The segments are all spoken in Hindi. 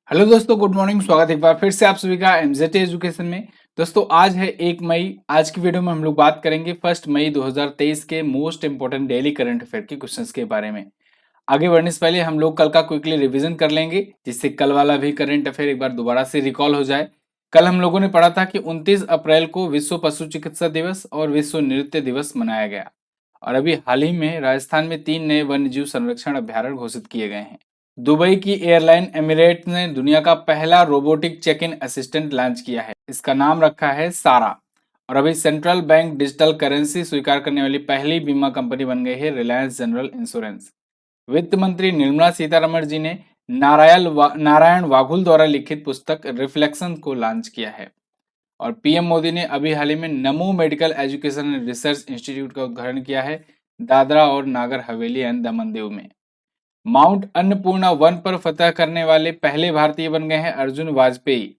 हेलो दोस्तों, गुड मॉर्निंग। स्वागत है एक बार फिर से आप सभी का एमजेटी एजुकेशन में। दोस्तों आज है 1 मई। आज की वीडियो में हम लोग बात करेंगे 1 मई 2023 के most important daily current affair के क्वेश्चंस के बारे में। आगे बढ़ने से पहले हम लोग कल का क्विकली रिवीजन कर लेंगे, जिससे कल वाला भी करंट अफेयर एक बार दोबारा से रिकॉल हो जाए। कल हम लोगों ने पढ़ा था कि 29 अप्रैल को विश्व पशु चिकित्सा दिवस और विश्व नृत्य दिवस मनाया गया। और अभी हाल ही में राजस्थान में 3 नए वन्यजीव संरक्षण अभ्यारण्य घोषित किए गए हैं। दुबई की एयरलाइन एमिरेट्स ने दुनिया का पहला robotic check in assistant launch किया है। इसका नाम रखा है सारा। और अभी सेंट्रल बैंक डिजिटल करेंसी स्वीकार करने वाली पहली बीमा कंपनी बन गई है रिलायंस जनरल इंश्योरेंस। वित्त मंत्री निर्मला सीतारमण जी ने नारायण वाघुल द्वारा लिखित पुस्तक रिफ्लेक्शन को लॉन्च किया है। और पीएम मोदी ने अभी हाल ही में नमो medical education and research institute का उद्घाटन किया है दादरा और नागर हवेली एंड दमन दीव में। माउंट अन्नपूर्णा वन पर फतह करने वाले पहले भारतीय बन गए हैं अर्जुन वाजपेयी।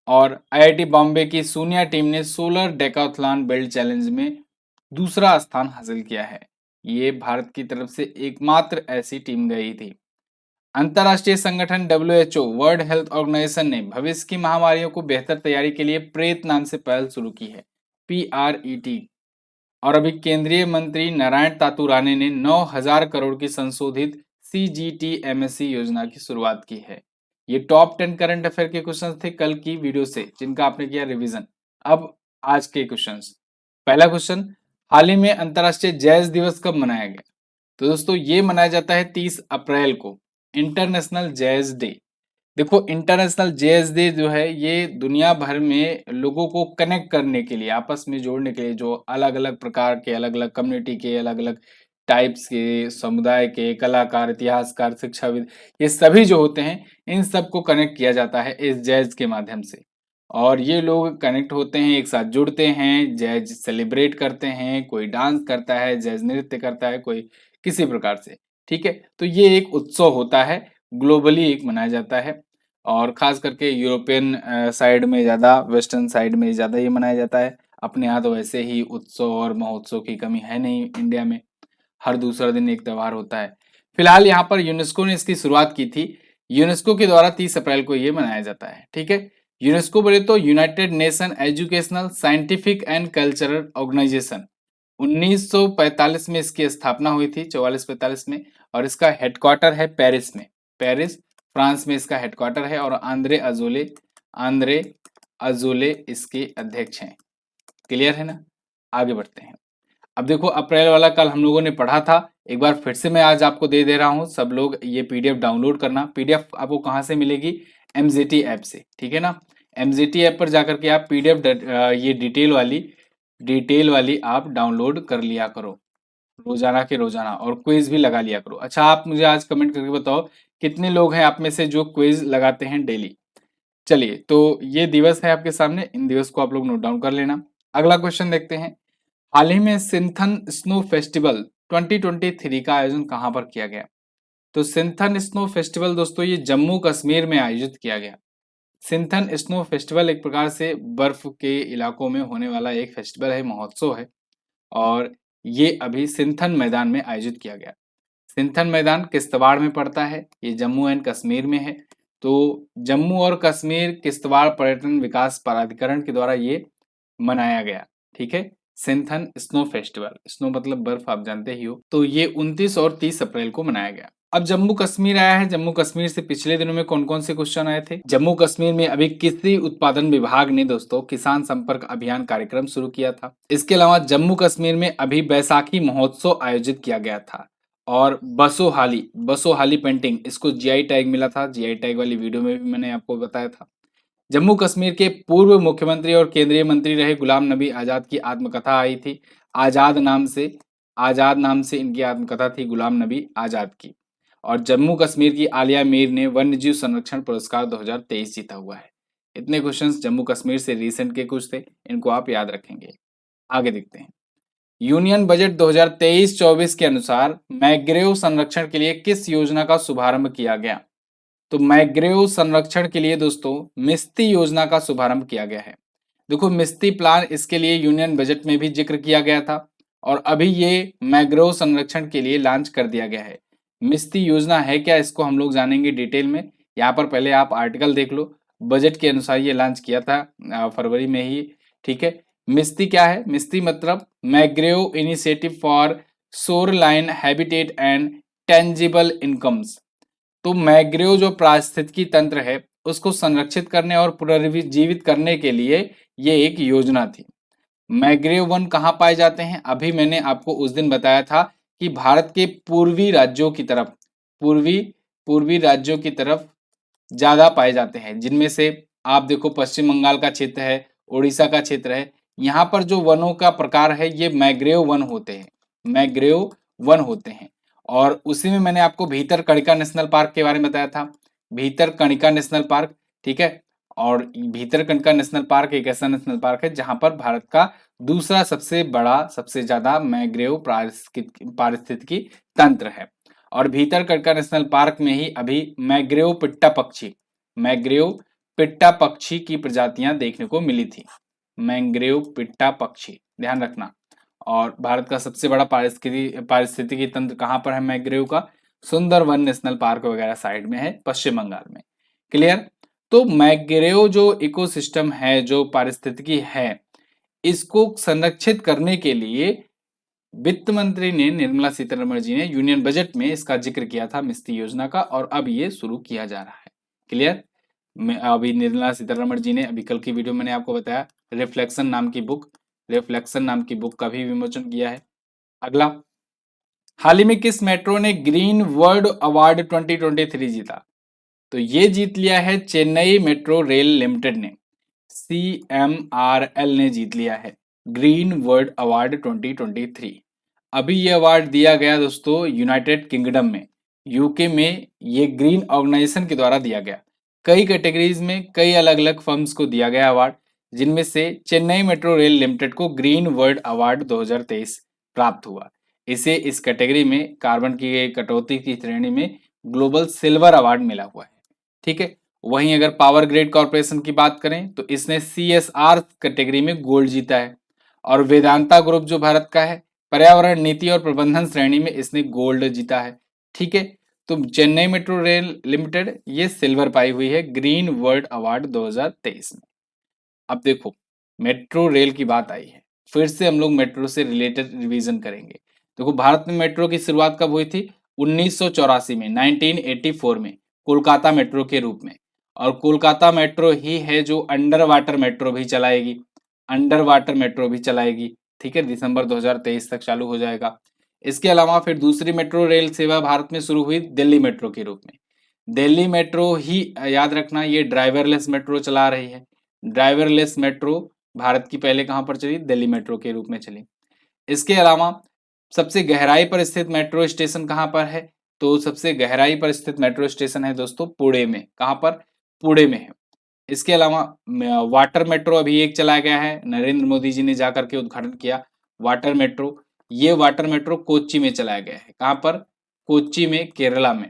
और आईआईटी बॉम्बे की सोनिया टीम ने सोलर डेकाथलॉन बेल्ट चैलेंज में दूसरा स्थान हासिल किया है। ये भारत की तरफ से एकमात्र ऐसी टीम गई थी। अंतर्राष्ट्रीय संगठन डब्ल्यूएचओ वर्ल्ड हेल्थ ऑर्गेनाइजेशन ने भविष्य की महामारियों को बेहतर तैयारी के लिए प्रेत नाम से पहल शुरू की है, PRET। और अभी केंद्रीय मंत्री नारायण तातू राणे ने 9,000 करोड़ की संशोधित CGTMSC योजना की शुरुआत की है। ये टॉप 10 करंट अफेयर के क्वेश्चंस थे कल की वीडियो से, जिनका आपने किया रिवीजन। अब आज के क्वेश्चंस। पहला क्वेश्चन, हाल ही में अंतर्राष्ट्रीय जैज दिवस कब मनाया गया? तो दोस्तों ये मनाया जाता है 30 अप्रैल को, इंटरनेशनल जैज डे। देखो, इंटरनेशनल जैज डे जो है ये दुनिया भर में लोगों को कनेक्ट करने के लिए, आपस में जोड़ने के लिए, जो अलग अलग प्रकार के, अलग अलग कम्युनिटी के, अलग अलग टाइप्स के, समुदाय के कलाकार, इतिहासकार, शिक्षाविद, ये सभी जो होते हैं इन सबको कनेक्ट किया जाता है इस जैज के माध्यम से। और ये लोग कनेक्ट होते हैं, एक साथ जुड़ते हैं, जैज सेलिब्रेट करते हैं, कोई डांस करता है, जैज नृत्य करता है, कोई किसी प्रकार से। ठीक है, तो ये एक उत्सव होता है, ग्लोबली एक मनाया जाता है। और खास करके यूरोपियन साइड में ज़्यादा, वेस्टर्न साइड में ज़्यादा ये मनाया जाता है। अपने यहाँ तो वैसे ही उत्सव और महोत्सव की कमी है नहीं इंडिया में, हर दूसरा दिन एक त्यौहार होता है। फिलहाल यहाँ पर यूनेस्को ने इसकी शुरुआत की थी। यूनेस्को के द्वारा 30 अप्रैल को ये मनाया जाता है। ठीक है, यूनेस्को बोले तो United Nation Educational, Scientific and Cultural Organization. 1945 में इसकी स्थापना हुई थी, 44-45 में। और इसका हेडक्वार्टर है पेरिस में, पेरिस फ्रांस में इसका हेडक्वार्टर है। और आंद्रे अजोले इसके अध्यक्ष हैं। क्लियर है ना? आगे बढ़ते हैं। अब देखो, अप्रैल वाला कल हम लोगों ने पढ़ा था, एक बार फिर से मैं आज आपको दे दे रहा हूं। सब लोग ये पीडीएफ डाउनलोड करना। पीडीएफ आपको कहां से मिलेगी? एमजेटी ऐप से। ठीक है ना? एमजेटी ऐप पर जाकर के आप पीडीएफ ये डिटेल वाली आप डाउनलोड कर लिया करो, रोजाना के रोजाना। और क्विज भी लगा लिया करो। अच्छा, आप मुझे आज कमेंट करके बताओ कितने लोग हैं आप में से जो क्विज लगाते हैं डेली। चलिए, तो ये दिवस है आपके सामने, इन दिवस को आप लोग नोट डाउन कर लेना। अगला क्वेश्चन देखते हैं। हाल ही में सिंथन स्नो फेस्टिवल 2023 का आयोजन कहां पर किया गया? तो सिंथन स्नो फेस्टिवल दोस्तों ये जम्मू कश्मीर में आयोजित किया गया। सिंथन स्नो फेस्टिवल एक प्रकार से बर्फ के इलाकों में होने वाला एक फेस्टिवल है, महोत्सव है। और ये अभी सिंथन मैदान में आयोजित किया गया। सिंथन मैदान किश्तवाड़ में पड़ता है, ये जम्मू एंड कश्मीर में है। तो जम्मू और कश्मीर किश्तवाड़ पर्यटन विकास प्राधिकरण के द्वारा ये मनाया गया। ठीक है, सिंथन स्नो फेस्टिवल, स्नो मतलब बर्फ, आप जानते ही हो। तो ये 29 और 30 अप्रैल को मनाया गया। अब जम्मू कश्मीर आया है। जम्मू कश्मीर से पिछले दिनों में कौन कौन से क्वेश्चन आए थे? जम्मू कश्मीर में अभी कृषि उत्पादन विभाग ने दोस्तों किसान संपर्क अभियान कार्यक्रम शुरू किया था। इसके अलावा जम्मू कश्मीर में अभी बैसाखी महोत्सव आयोजित किया गया था। और बसोहाली पेंटिंग, इसको जीआई टैग मिला था। जीआई टैग वाली वीडियो में भी मैंने आपको बताया था। जम्मू कश्मीर के पूर्व मुख्यमंत्री और केंद्रीय मंत्री रहे गुलाम नबी आजाद की आत्मकथा आई थी। आजाद नाम से इनकी आत्मकथा थी, गुलाम नबी आजाद की। और जम्मू कश्मीर की आलिया मीर ने वन्यजीव संरक्षण पुरस्कार 2023 जीता हुआ है। इतने क्वेश्चंस जम्मू कश्मीर से रिसेंट के कुछ थे, इनको आप याद रखेंगे। आगे देखते हैं। यूनियन बजट 2023-24 के अनुसार मैग्रेव संरक्षण के लिए किस योजना का शुभारंभ किया गया? तो मैग्रेव संरक्षण के लिए दोस्तों मिस्ती योजना का शुभारंभ किया गया है। देखो, मिस्ती प्लान, इसके लिए यूनियन बजट में भी जिक्र किया गया था। और अभी ये मैग्रोव संरक्षण के लिए लॉन्च कर दिया गया है। मिस्ती योजना है क्या, इसको हम लोग जानेंगे डिटेल में। यहाँ पर पहले आप आर्टिकल देख लो, बजट के अनुसार ये लॉन्च किया था फरवरी में ही। ठीक है, मिस्टी क्या है? मिस्टी मतलब mangrove initiative for shoreline habitat and tangible incomes. तो मैग्रेव जो पारिस्थितिकी तंत्र है उसको संरक्षित करने और पुनर्जीवित करने के लिए ये एक योजना थी। मैग्रेव वन कहाँ पाए जाते हैं? अभी मैंने आपको उस दिन बताया था कि भारत के पूर्वी राज्यों की तरफ, पूर्वी पूर्वी राज्यों की तरफ ज्यादा पाए जाते हैं, जिनमें से आप देखो पश्चिम बंगाल का क्षेत्र है, उड़ीसा का क्षेत्र है। यहाँ पर जो वनों का प्रकार है ये मैग्रेव वन होते हैं, मैग्रेव वन होते हैं। और उसी में मैंने आपको भीतरकणिका नेशनल पार्क के बारे में बताया था, भीतरकणिका नेशनल पार्क। ठीक है, और भीतरकणिका नेशनल पार्क एक ऐसा नेशनल पार्क है जहां पर भारत का दूसरा सबसे बड़ा, सबसे ज्यादा मैग्रेव पारिस्थितिकी तंत्र है। और भीतरकणिका नेशनल पार्क में ही अभी मैग्रेव पिट्टा पक्षी, मैग्रेव पिट्टा पक्षी की प्रजातियां देखने को मिली थी, मैग्रेव पिट्टा पक्षी, ध्यान रखना। और भारत का सबसे बड़ा पारिस्थितिकी तंत्र कहाँ पर है मैग्रेव का? सुंदरवन नेशनल पार्क वगैरह साइड में है, पश्चिम बंगाल में। क्लियर? तो मैग्रेव जो इकोसिस्टम है, जो पारिस्थितिकी है, इसको संरक्षित करने के लिए वित्त मंत्री ने, निर्मला सीतारमण जी ने यूनियन बजट में इसका जिक्र किया था, मिस्टी योजना का, और अब ये शुरू किया जा रहा है। क्लियर? अभी निर्मला सीतारमण जी ने, अभी कल की वीडियो मैंने आपको बताया, रिफ्लेक्शन नाम की बुक, रिफ्लेक्शन नाम की बुक का भी विमोचन किया है। अगला, हाल ही में किस मेट्रो ने ग्रीन वर्ल्ड अवार्ड 2023 जीता? तो ये जीत लिया है चेन्नई मेट्रो रेल लिमिटेड ने, CMRL ने जीत लिया है ग्रीन वर्ल्ड अवार्ड 2023। अभी ये अवार्ड दिया गया दोस्तों यूनाइटेड किंगडम में, यूके में, ये ग्रीन ऑर्गेनाइजेशन के द्वारा दिया गया। कई कैटेगरीज में कई अलग अलग फर्म्स को दिया गया अवार्ड, जिनमें से चेन्नई मेट्रो रेल लिमिटेड को ग्रीन वर्ल्ड अवार्ड 2023 प्राप्त हुआ। इसे इस कैटेगरी में, कार्बन की कटौती की श्रेणी में, ग्लोबल सिल्वर अवार्ड मिला हुआ है। ठीक है, वहीं अगर पावर ग्रिड कॉर्पोरेशन की बात करें तो इसने CSR कैटेगरी में गोल्ड जीता है। और वेदांता ग्रुप जो भारत का है, पर्यावरण नीति और प्रबंधन श्रेणी में इसने गोल्ड जीता है। ठीक है, तो चेन्नई मेट्रो रेल लिमिटेड ये सिल्वर पाई हुई है ग्रीन वर्ल्ड अवार्ड 2023 में। अब देखो, मेट्रो रेल की बात आई है, फिर से हम लोग मेट्रो से रिलेटेड रिवीजन करेंगे। देखो, भारत में मेट्रो की शुरुआत कब हुई थी? 1984 में, 1984 में, कोलकाता मेट्रो के रूप में। और कोलकाता मेट्रो ही है जो अंडर वाटर मेट्रो भी चलाएगी, अंडर वाटर मेट्रो भी चलाएगी। ठीक है, दिसंबर 2023 तक चालू हो जाएगा। इसके अलावा फिर दूसरी मेट्रो रेल सेवा भारत में शुरू हुई दिल्ली मेट्रो के रूप में। दिल्ली मेट्रो ही, याद रखना, ये ड्राइवरलेस मेट्रो चला रही है। ड्राइवरलेस मेट्रो भारत की पहले कहां पर चली? दिल्ली मेट्रो के रूप में चली। इसके अलावा सबसे गहराई पर स्थित मेट्रो स्टेशन कहां पर है? तो सबसे गहराई पर स्थित मेट्रो स्टेशन है दोस्तों पुणे में। कहां पर? पुणे में है। इसके अलावा वाटर मेट्रो अभी एक चलाया गया है, नरेंद्र मोदी जी ने जाकर के उद्घाटन किया वाटर मेट्रो। ये वाटर मेट्रो कोच्चि में चलाया गया है। कहां पर? कोच्चि में, केरला में।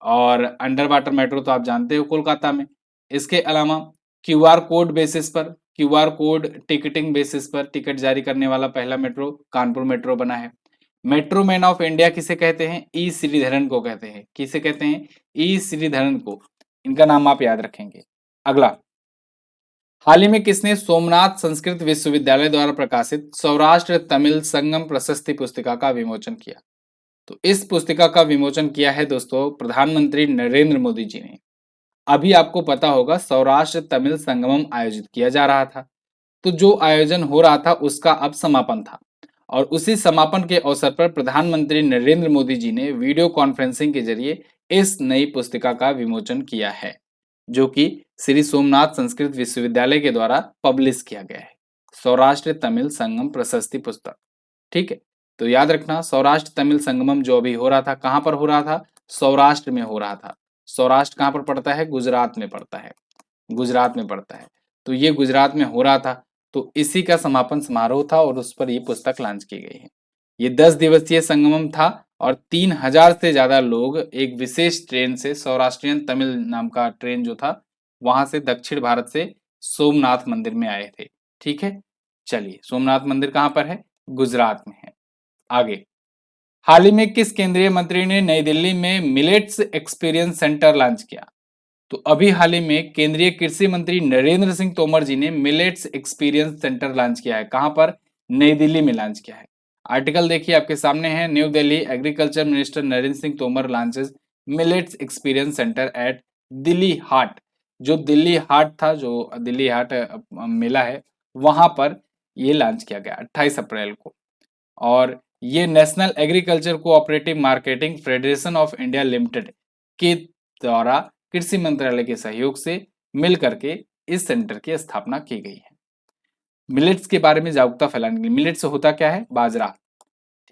और अंडर वाटर मेट्रो तो आप जानते हो, कोलकाता में। इसके अलावा क्यूआर कोड बेसिस पर, क्यूआर कोड टिकटिंग बेसिस पर टिकट जारी करने वाला पहला मेट्रो कानपुर मेट्रो बना है। मेट्रो मैन ऑफ इंडिया किसे कहते हैं? ई श्रीधरन को कहते हैं। किसे कहते हैं? ई श्रीधरन को। इनका नाम आप याद रखेंगे। अगला, हाल ही में किसने सोमनाथ संस्कृत विश्वविद्यालय द्वारा प्रकाशित सौराष्ट्र तमिल संगम प्रशस्ति पुस्तिका का विमोचन किया? तो इस पुस्तिका का विमोचन किया है दोस्तों प्रधानमंत्री नरेंद्र मोदी जी ने। अभी आपको पता होगा सौराष्ट्र तमिल संगमम आयोजित किया जा रहा था, तो जो आयोजन हो रहा था उसका अब समापन था। और उसी समापन के अवसर पर प्रधानमंत्री नरेंद्र मोदी जी ने वीडियो कॉन्फ्रेंसिंग के जरिए इस नई पुस्तिका का विमोचन किया है, जो कि श्री सोमनाथ संस्कृत विश्वविद्यालय के द्वारा पब्लिश किया गया है, सौराष्ट्र तमिल संगम प्रशस्ति पुस्तक। ठीक है, तो याद रखना, सौराष्ट्र तमिल संगमम जो अभी हो रहा था, कहां पर हो रहा था? सौराष्ट्र में हो रहा था। सौराष्ट्र कहां पर पड़ता है? गुजरात में पड़ता है, गुजरात में पड़ता है। तो ये गुजरात में हो रहा था, तो इसी का समापन समारोह था और उस पर ये पुस्तक लॉन्च की गई है। ये 10 दिवसीय संगमम था और 3000 से ज्यादा लोग एक विशेष ट्रेन से, सौराष्ट्रियन तमिल नाम का ट्रेन जो था, वहां से दक्षिण भारत से सोमनाथ मंदिर में आए थे। ठीक है, चलिए, सोमनाथ मंदिर कहां पर है? गुजरात में है। आगे, हाल ही में किस केंद्रीय मंत्री ने नई दिल्ली में मिलेट्स एक्सपीरियंस सेंटर लॉन्च किया? तो अभी हाल ही में केंद्रीय कृषि मंत्री नरेंद्र सिंह तोमर जी ने मिलेट्स एक्सपीरियंस सेंटर लॉन्च किया है। कहां पर? नई दिल्ली में लॉन्च किया है। आर्टिकल देखिए आपके सामने है। New Delhi, agriculture minister Narendra Singh Tomar launches millets experience centre at Delhi Haat. जो दिल्ली हाट था, जो दिल्ली हाट मेला है, वहां पर ये लॉन्च किया गया 28 अप्रैल को। और ये national agriculture cooperative marketing federation of India limited के द्वारा कृषि मंत्रालय के सहयोग से मिल करके इस सेंटर की स्थापना की गई है। मिलेट्स के बारे में जागरूकता फैलाने के लिए। मिलेट्स होता क्या है? बाजरा,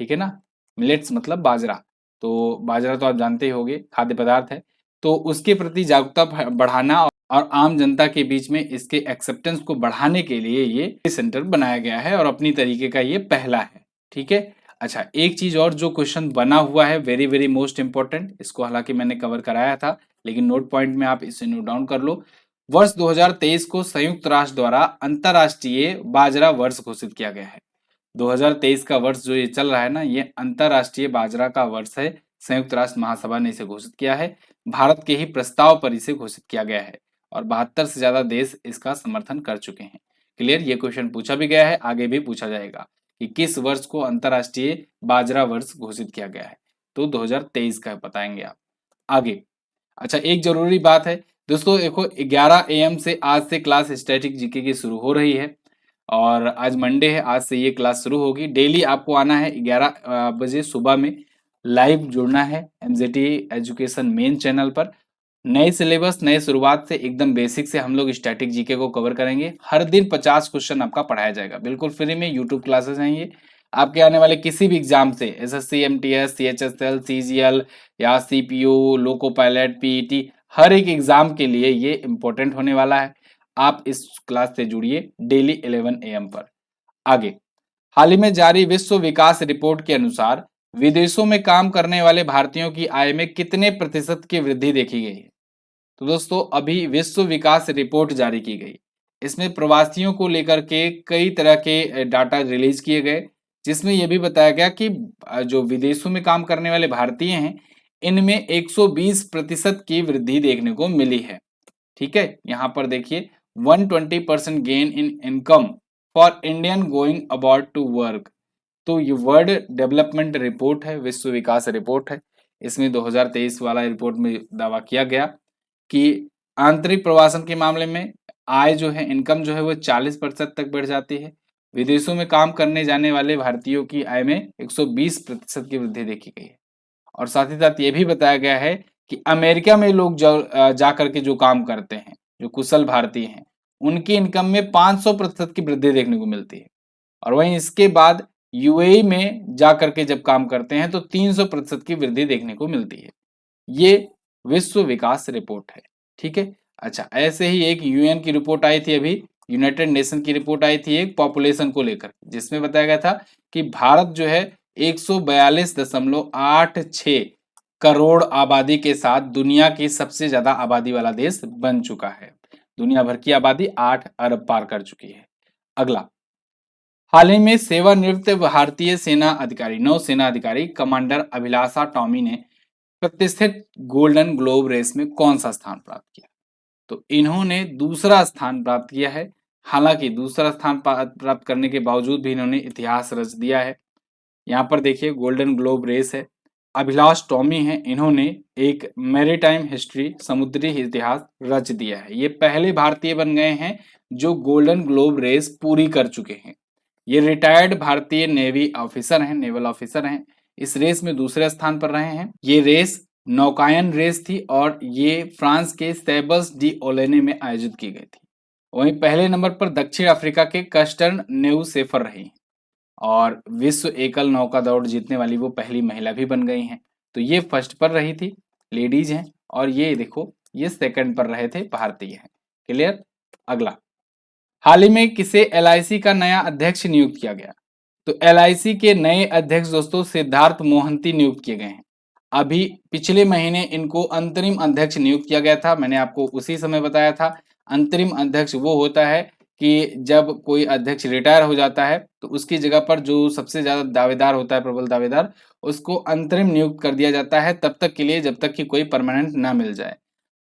ठीक है ना। मिलेट्स मतलब बाजरा। तो बाजरा तो आप जानते ही होंगे, खाद्य पदार्थ है। तो उसके प्रति जागरूकता बढ़ाना और आम जनता के बीच में इसके एक्सेप्टेंस को बढ़ाने के लिए ये सेंटर बनाया गया है और अपनी तरीके का ये पहला है। ठीक है। अच्छा, एक चीज और जो क्वेश्चन बना हुआ है, वेरी वेरी मोस्ट इंपॉर्टेंट, इसको हालांकि मैंने कवर कराया था, लेकिन नोट पॉइंट में आप इसे नोट डाउन कर लो। वर्ष 2023 को संयुक्त राष्ट्र द्वारा अंतरराष्ट्रीय बाजरा वर्ष घोषित किया गया है। 2023 का वर्ष जो ये चल रहा है ना, ये अंतरराष्ट्रीय बाजरा का वर्ष है। संयुक्त राष्ट्र महासभा ने इसे घोषित किया है। भारत के ही प्रस्ताव पर इसे घोषित किया गया है और 72 से ज्यादा देश इसका समर्थन कर चुके हैं। क्लियर? ये क्वेश्चन पूछा भी गया है, आगे भी पूछा जाएगा कि किस वर्ष को अंतरराष्ट्रीय बाजरा वर्ष घोषित किया गया है। तो 2023 का बताएंगे आप आगे। अच्छा, एक जरूरी बात है दोस्तों, देखो 11 AM से आज से क्लास स्टैटिक जीके की शुरू हो रही है और आज मंडे है, आज से ये क्लास शुरू होगी। डेली आपको आना है 11 बजे सुबह में, लाइव जुड़ना है एमजेटी एजुकेशन मेन चैनल पर। नए सिलेबस, नए शुरुआत से एकदम बेसिक से हम लोग स्टैटिक जीके को कवर करेंगे। हर दिन 50 क्वेश्चन आपका पढ़ाया जाएगा, बिल्कुल फ्री में। यूट्यूब क्लासेस हैं ये। आपके आने वाले किसी भी एग्जाम से, एसएससी, एमटीएस, सीएचएसएल, सीजीएल या सीपीयू, लोको पायलट, पीईटी, हर एक एग्जाम के लिए ये इंपॉर्टेंट होने वाला है। आप इस क्लास से जुड़िए डेली 11 AM पर। आगे, हाल ही में जारी विश्व विकास रिपोर्ट के अनुसार विदेशों में काम करने वाले भारतीयों की आय में कितने प्रतिशत की वृद्धि देखी गई है? तो दोस्तों, अभी विश्व विकास रिपोर्ट जारी की गई। इसमें प्रवासियों को लेकर के कई तरह के डाटा रिलीज किए गए, जिसमें यह भी बताया गया कि जो विदेशों में काम करने वाले भारतीय हैं, इनमें 120% की वृद्धि देखने को मिली है। ठीक है, यहां पर देखिए 120% gain in income for Indian going about to work. तो ये वर्ल्ड डेवलपमेंट रिपोर्ट है, विश्व विकास रिपोर्ट है। इसमें 2023 वाला रिपोर्ट में दावा किया गया कि आंतरिक प्रवासन के मामले में आय जो है, इनकम जो है, वो 40% तक बढ़ जाती है। विदेशों में काम करने जाने वाले भारतीयों की आय में 120% की वृद्धि देखी गई है। और साथ ही साथ ये भी बताया गया है कि अमेरिका में लोग जा करके जो काम करते हैं, जो कुशल भारतीय हैं, उनकी इनकम में 500% की वृद्धि देखने को मिलती है। और वहीं इसके बाद यूएई में जा करके जब काम करते हैं तो 300% की वृद्धि देखने को मिलती है। ये विश्व विकास रिपोर्ट है। ठीक है। अच्छा, ऐसे ही एक यूएन की रिपोर्ट आई थी अभी, यूनाइटेड नेशन की रिपोर्ट आई थी एक पॉपुलेशन को लेकर, जिसमें बताया गया था कि भारत जो है 142.86 करोड़ आबादी के साथ दुनिया की सबसे ज्यादा आबादी वाला देश बन चुका है। दुनिया भर की आबादी 8 अरब पार कर चुकी है। अगला, हाल ही में सेवानिवृत्त भारतीय सेना अधिकारी, नौसेना अधिकारी कमांडर अभिलाषा टॉमी ने प्रतिष्ठित गोल्डन ग्लोब रेस में कौन सा स्थान प्राप्त किया? तो इन्होंने दूसरा स्थान प्राप्त किया है। हालांकि दूसरा स्थान प्राप्त करने के बावजूद भी इन्होंने इतिहास रच दिया है। यहाँ पर देखिए गोल्डन ग्लोब रेस है। अभिलाष टॉमी हैं, इन्होंने एक मैरीटाइम हिस्ट्री, समुद्री इतिहास रच दिया है। ये पहले भारतीय बन गए हैं जो गोल्डन ग्लोब रेस पूरी कर चुके हैं। ये रिटायर्ड भारतीय नेवी ऑफिसर हैं, नेवल ऑफिसर हैं। इस रेस में दूसरे स्थान पर रहे हैं। ये रेस नौकायन रेस थी और ये फ्रांस के सेबल्स डी ओलेने में आयोजित की गई थी। वहीं पहले नंबर पर दक्षिण अफ्रीका के कस्टर्न नेउसेफर रही और विश्व एकल नौका दौड़ जीतने वाली वो पहली महिला भी बन गई हैं। तो ये फर्स्ट पर रही थी, लेडीज हैं, और ये देखो ये सेकंड पर रहे थे, भारतीय हैं। क्लियर? अगला, हाल ही में किसे एलआईसी का नया अध्यक्ष नियुक्त किया गया? तो एलआईसी के नए अध्यक्ष दोस्तों सिद्धार्थ मोहंती नियुक्त किए गए हैं। अभी पिछले महीने इनको अंतरिम अध्यक्ष नियुक्त किया गया था। मैंने आपको उसी समय बताया था, अंतरिम अध्यक्ष वो होता है कि जब कोई अध्यक्ष रिटायर हो जाता है तो उसकी जगह पर जो सबसे ज्यादा दावेदार होता है, प्रबल दावेदार, उसको अंतरिम नियुक्त कर दिया जाता है तब तक के लिए जब तक कि कोई परमानेंट ना मिल जाए।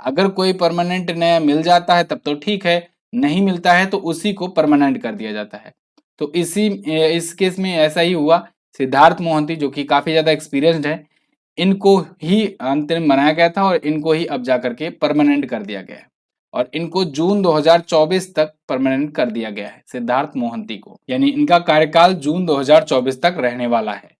अगर कोई परमानेंट नया मिल जाता है तब तो ठीक है, नहीं मिलता है तो उसी को परमानेंट कर दिया जाता है। तो इस केस में ऐसा ही हुआ। सिद्धार्थ मोहंती जो कि काफी ज्यादा एक्सपीरियंस्ड है, इनको ही अंतरिम बनाया गया था और इनको ही अब जा करके परमानेंट कर दिया गया है और इनको जून 2024 तक परमानेंट कर दिया गया है सिद्धार्थ मोहंती को, यानी इनका कार्यकाल जून 2024 तक रहने वाला है।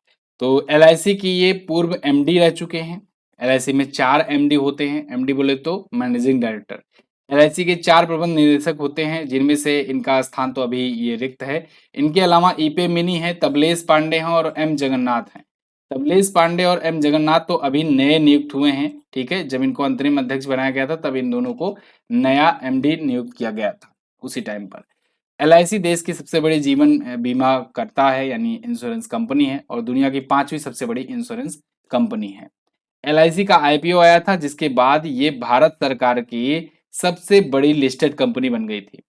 तो एलआईसी की ये पूर्व एमडी रह चुके हैं। एलआईसी में 4 एमडी होते हैं, एमडी बोले तो मैनेजिंग डायरेक्टर। एलआईसी के 4 प्रबंध निदेशक होते हैं, जिनमें से इनका स्थान तो अभी ये रिक्त है। इनके अलावा ईपे मिनी है, तबलेश पांडे हैं और एम जगन्नाथ हैं। तबलेश पांडे और एम जगन्नाथ तो अभी नए नियुक्त हुए हैं, ठीक है। जब इनको अंतरिम अध्यक्ष बनाया गया था तब इन दोनों को नया एमडी नियुक्त किया गया था उसी टाइम पर। एलआईसी देश की सबसे बड़ी जीवन बीमा करता है, यानी इंश्योरेंस कंपनी है और दुनिया की 5वीं सबसे बड़ी इंश्योरेंस कंपनी है। एलआईसी का आईपीओ आया था, जिसके बाद ये भारत सरकार की सबसे बड़ी लिस्टेड कंपनी बन गई थी।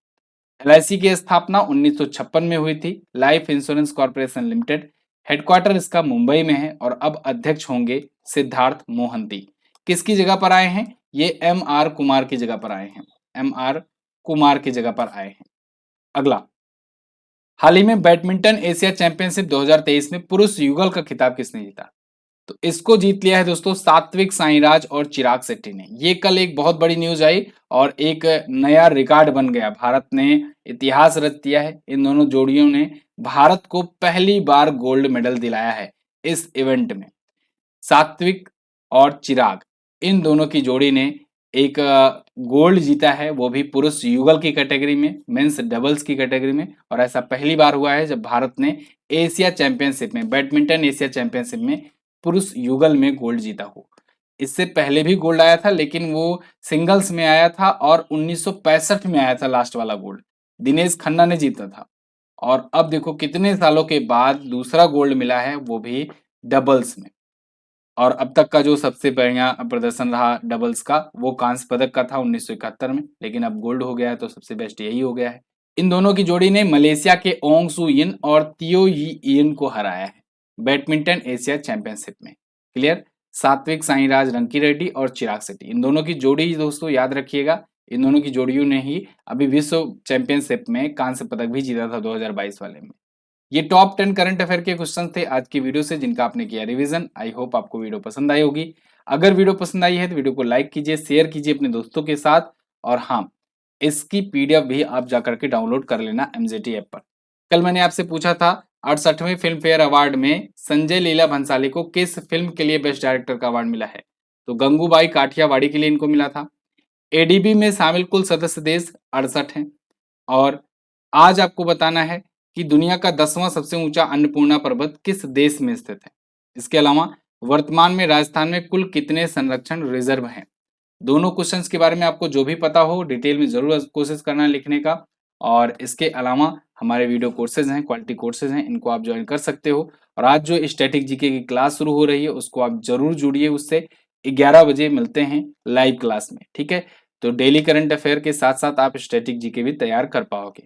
एलआईसी की स्थापना 1956 में हुई थी। Life insurance corporation limited, headquarter इसका मुंबई में है और अब अध्यक्ष होंगे सिद्धार्थ मोहंती। किसकी जगह पर आए हैं? ये एम आर कुमार की जगह पर आए हैं। एम आर कुमार की जगह पर आए हैं। अगला, हाल ही में बैडमिंटन एशिया चैंपियनशिप 2023 में पुरुष युगल का खिताब किसने जीता? तो इसको जीत लिया है दोस्तों सात्विक साईराज और चिराग शेट्टी ने। ये कल एक बहुत बड़ी न्यूज आई और एक नया रिकॉर्ड बन गया। भारत ने इतिहास रच दिया है। इन दोनों जोड़ियों ने भारत को पहली बार गोल्ड मेडल दिलाया है इस इवेंट में। सात्विक और चिराग, इन दोनों की जोड़ी ने एक गोल्ड जीता है, वो भी पुरुष युगल की कैटेगरी में, मेंस डबल्स की कैटेगरी में। और ऐसा पहली बार हुआ है जब भारत ने एशिया चैंपियनशिप में, बैडमिंटन एशिया चैंपियनशिप में पुरुष युगल में गोल्ड जीता हो। इससे पहले भी गोल्ड आया था, लेकिन वो सिंगल्स में आया था और 1965 में आया था लास्ट वाला गोल्ड, दिनेश खन्ना ने जीता था। और अब देखो कितने सालों के बाद दूसरा गोल्ड मिला है, वो भी डबल्स में। और अब तक का जो सबसे बढ़िया प्रदर्शन रहा डबल्स का, वो कांस्य पदक का था 1971 में, लेकिन अब गोल्ड हो गया है, तो सबसे बेस्ट यही हो गया है। इन दोनों की जोड़ी ने मलेशिया के ओंग सू यिन और तियो यी यिन को हराया है बैडमिंटन एशिया चैंपियनशिप में। क्लियर? सात्विक साईराज रंकीरेड्डी और चिराग शेट्टी, इन दोनों की जोड़ी दोस्तों याद रखिएगा। इन दोनों की जोड़ियों ने ही अभी विश्व चैंपियनशिप में कांस्य पदक भी जीता था 2022 वाले में। ये टॉप 10 करंट अफेयर के क्वेश्चन थे आज की वीडियो से, जिनका आपने किया रिवीजन। आई होप आपको वीडियो पसंद आई होगी। अगर वीडियो पसंद आई है तो वीडियो को लाइक कीजिए, शेयर कीजिए अपने दोस्तों के साथ। और हाँ, इसकी पीडीएफ भी आप जाकर के डाउनलोड कर लेना एमजेटी ऐप पर। कल मैंने आपसे पूछा था 68वें फिल्म फेयर अवार्ड में संजय लीला भंसाली को किस फिल्म के लिए बेस्ट डायरेक्टर का अवार्ड मिला है? तो गंगूबाई काठियावाड़ी के लिए इनको मिला था। एडीबी में शामिल कुल सदस्य देश 68 हैं। और आज आपको बताना है कि दुनिया का 10वां सबसे ऊंचा अन्नपूर्णा पर्वत किस देश में स्थित है। इसके अलावा वर्तमान में राजस्थान में कुल कितने संरक्षण रिजर्व हैं? दोनों क्वेश्चंस के बारे में आपको जो भी पता हो डिटेल में जरूर कोशिश करना लिखने का। और इसके अलावा हमारे वीडियो कोर्सेज हैं, क्वालिटी कोर्सेज हैं, इनको आप ज्वाइन कर सकते हो। और आज जो स्टैटिक जीके की क्लास शुरू हो रही है उसको आप जरूर जुड़िए उससे। 11 बजे मिलते हैं लाइव क्लास में, ठीक है। तो डेली करंट अफेयर के साथ साथ आप स्टैटिक जीके भी तैयार कर पाओगे।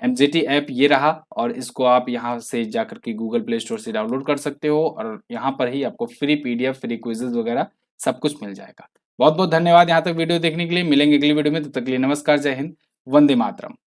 एमजेटी ऐप ये रहा और इसको आप यहाँ से जाकर के गूगल प्ले स्टोर से डाउनलोड कर सकते हो और यहाँ पर ही आपको फ्री पीडीएफ, फ्री क्विजेज वगैरह सब कुछ मिल जाएगा। बहुत बहुत धन्यवाद यहाँ तक वीडियो देखने के लिए। मिलेंगे अगली वीडियो में, तब तक के लिए नमस्कार, जय हिंद, वंदे मातरम।